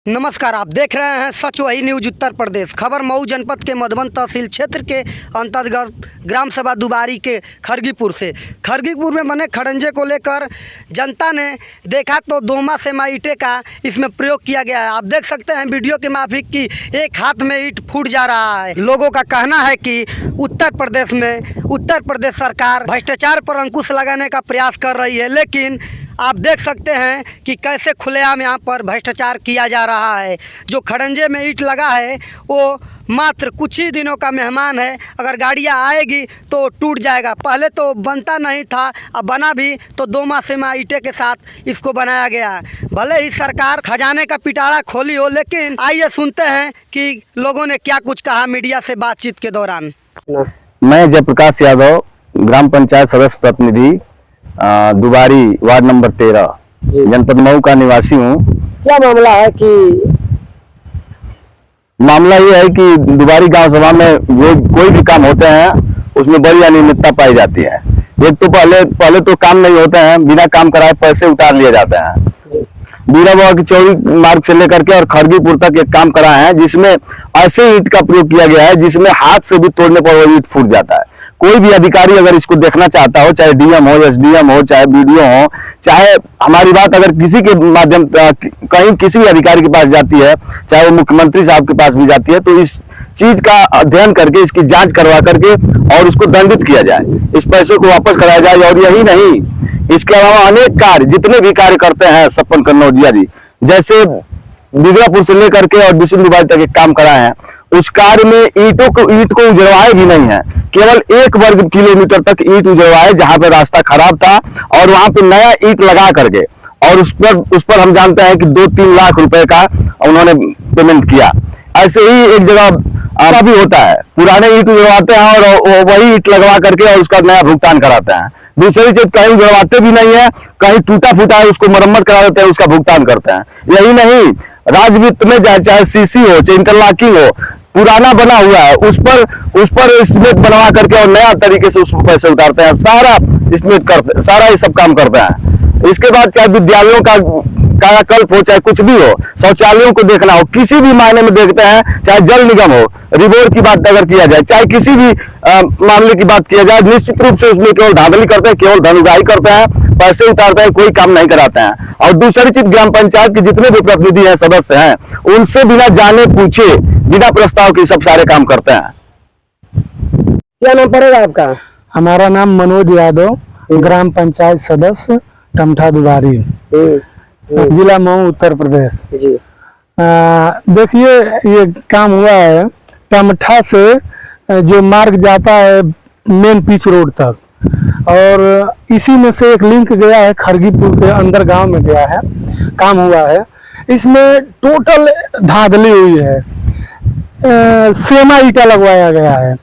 नमस्कार, आप देख रहे हैं सच वही न्यूज उत्तर प्रदेश। खबर मऊ जनपद के मधुबन तहसील क्षेत्र के अंतर्गत ग्राम सभा दुबारी के खरगीपुर से। खरगीपुर में बने खड़ंजे को लेकर जनता ने देखा तो दोमा सेमा ईंटे का इसमें प्रयोग किया गया है। आप देख सकते हैं वीडियो के माफिक की एक हाथ में ईंट फूट जा रहा है। लोगों का कहना है कि उत्तर प्रदेश सरकार भ्रष्टाचार पर अंकुश लगाने का प्रयास कर रही है, लेकिन आप देख सकते हैं कि कैसे खुलेआम यहाँ पर भ्रष्टाचार किया जा रहा है। जो खड़ंजे में ईंट लगा है वो मात्र कुछ ही दिनों का मेहमान है। अगर गाड़ियाँ आएगी तो टूट जाएगा। पहले तो बनता नहीं था, अब बना भी तो दोमा सेमा ईंटे के साथ इसको बनाया गया है। भले ही सरकार खजाने का पिटारा खोली हो, लेकिन आइए सुनते हैं कि लोगों ने क्या कुछ कहा मीडिया से बातचीत के दौरान। मैं जयप्रकाश यादव, ग्राम पंचायत सदस्य प्रतिनिधि, दुबारी, वार्ड नंबर 13, जनपद मऊ का निवासी हूँ। क्या मामला है कि मामला ये है कि दुबारी गांव सभा में जो कोई भी काम होते हैं उसमें बड़ी अनियमितता पाई जाती है। एक तो पहले तो काम नहीं होते हैं, बिना काम कराए पैसे उतार लिए जाते हैं। बीरा बाबा की चौड़ी मार्ग से लेकर के और खरगीपुर तक एक काम करा है जिसमें ऐसे ईंट का प्रयोग किया गया है जिसमें हाथ से भी तोड़ने पर वो ईंट फूट जाता है। कोई भी अधिकारी अगर इसको देखना चाहता हो, चाहे डीएम हो, एसडीएम हो, चाहे बीडीओ हो, चाहे हमारी बात अगर किसी के माध्यम कहीं किसी भी अधिकारी के पास जाती है, चाहे वो मुख्यमंत्री साहब के पास भी जाती है, तो इस चीज का अध्ययन करके इसकी जांच करवा करके और उसको दंडित किया जाए, इस पैसे को वापस कराया जाए। और यही नहीं, इसके अलावा अनेक कार्य जितने भी कार्य करते हैं सपन कन्नौजिया जी, जैसे बिगड़ापुर से लेकर के और दूसरी दुबारी तक एक काम करा है, उस कार्य में ईंट को उजड़वाए भी नहीं है। केवल 1 वर्ग किलोमीटर तक ईंट उजड़वाए जहां पर रास्ता खराब था, और वहां पे नया ईंट लगा करके और उस पर हम जानते हैं कि 2-3 लाख रुपए का उन्होंने पेमेंट किया। ऐसे ही एक जगह भी होता है, पुराने ईंट उजड़वाते हैं और वही ईंट लगवा करके और उसका नया भुगतान कराते हैं। दूसरी चीज, कहीं उजड़वाते भी नहीं है, कहीं टूटा फूटा है उसको मरम्मत करा देते हैं, उसका भुगतान करते हैं। यही नहीं, राजवित्त में चाहे सीसी हो, चाहे इंटरलॉकिंग हो, पुराना बना हुआ है उस पर एस्टिमेट बनवा करके और नया तरीके से उस पर पैसे उतारते हैं। सारा एस्टिमेट करते, सारा ये सब काम करते हैं। इसके बाद चाहे विद्यालयों का कायाकल्प हो, चाहे कुछ भी हो, शौचालयों को देखना हो, किसी भी मायने में देखते हैं, चाहे जल निगम हो, रिबोर की बात अगर किया जाए, चाहे किसी भी मामले की बात किया जाए, निश्चित रूप से उसमें केवल धांधली करते हैं, केवल धनुगाही करते हैं, पैसे उतारते हैं, कोई काम नहीं कराते हैं। और दूसरी चीज, ग्राम पंचायत के जितने भी प्रतिनिधि हैं, सदस्य हैं, उनसे बिना जाने पूछे, बिना प्रस्ताव के सब सारे काम करते हैं। क्या नाम पड़ेगा आपका? हमारा नाम मनोज यादव, ग्राम पंचायत सदस्य टमठा दुबारी, जिला मऊ, उत्तर प्रदेश जी। देखिए, ये काम हुआ है टमठा से जो मार्ग जाता है मेन पिच रोड तक, और इसी में से एक लिंक गया है खरगीपुर के अंदर गांव में गया है, काम हुआ है। इसमें टोटल धांधली हुई है, सेमा ईंटा लगवाया गया है,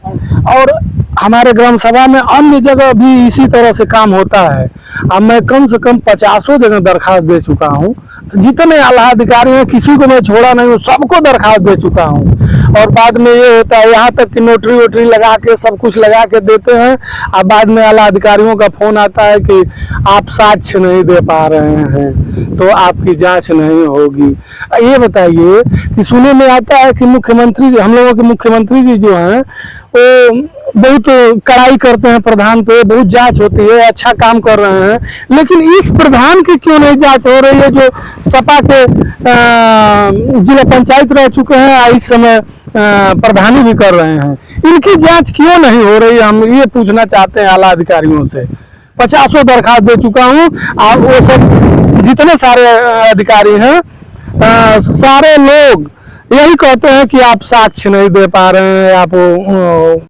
और हमारे ग्राम सभा में अन्य जगह भी इसी तरह से काम होता है। अब मैं कम से कम 50 जगह दरखास्त दे चुका हूँ। जितने आला अधिकारी हैं किसी को मैं छोड़ा नहीं हूँ, सबको दरखास्त दे चुका हूँ। और बाद में ये होता है, यहाँ तक कि नोटरी वोटरी लगा के सब कुछ लगा के देते हैं, अब बाद में आला अधिकारियों का फोन आता है कि आप साक्ष्य नहीं दे पा रहे हैं तो आपकी जांच नहीं होगी। ये बताइए कि सुनने में आता है कि मुख्यमंत्री, हम लोगों के मुख्यमंत्री जी जो हैं वो बहुत कड़ाई करते हैं प्रधान पे, बहुत जांच होती है, अच्छा काम कर रहे हैं, लेकिन इस प्रधान की क्यों नहीं जांच हो रही है जो सपा के जिला पंचायत रह चुके हैं, इस समय प्रधानी भी कर रहे हैं, इनकी जांच क्यों नहीं हो रही? हम ये पूछना चाहते हैं आला अधिकारियों से। 50 दरखास्त दे चुका हूँ, और वो सब जितने सारे अधिकारी हैं, सारे लोग यही कहते हैं कि आप साक्ष्य नहीं दे पा रहे हैं, आप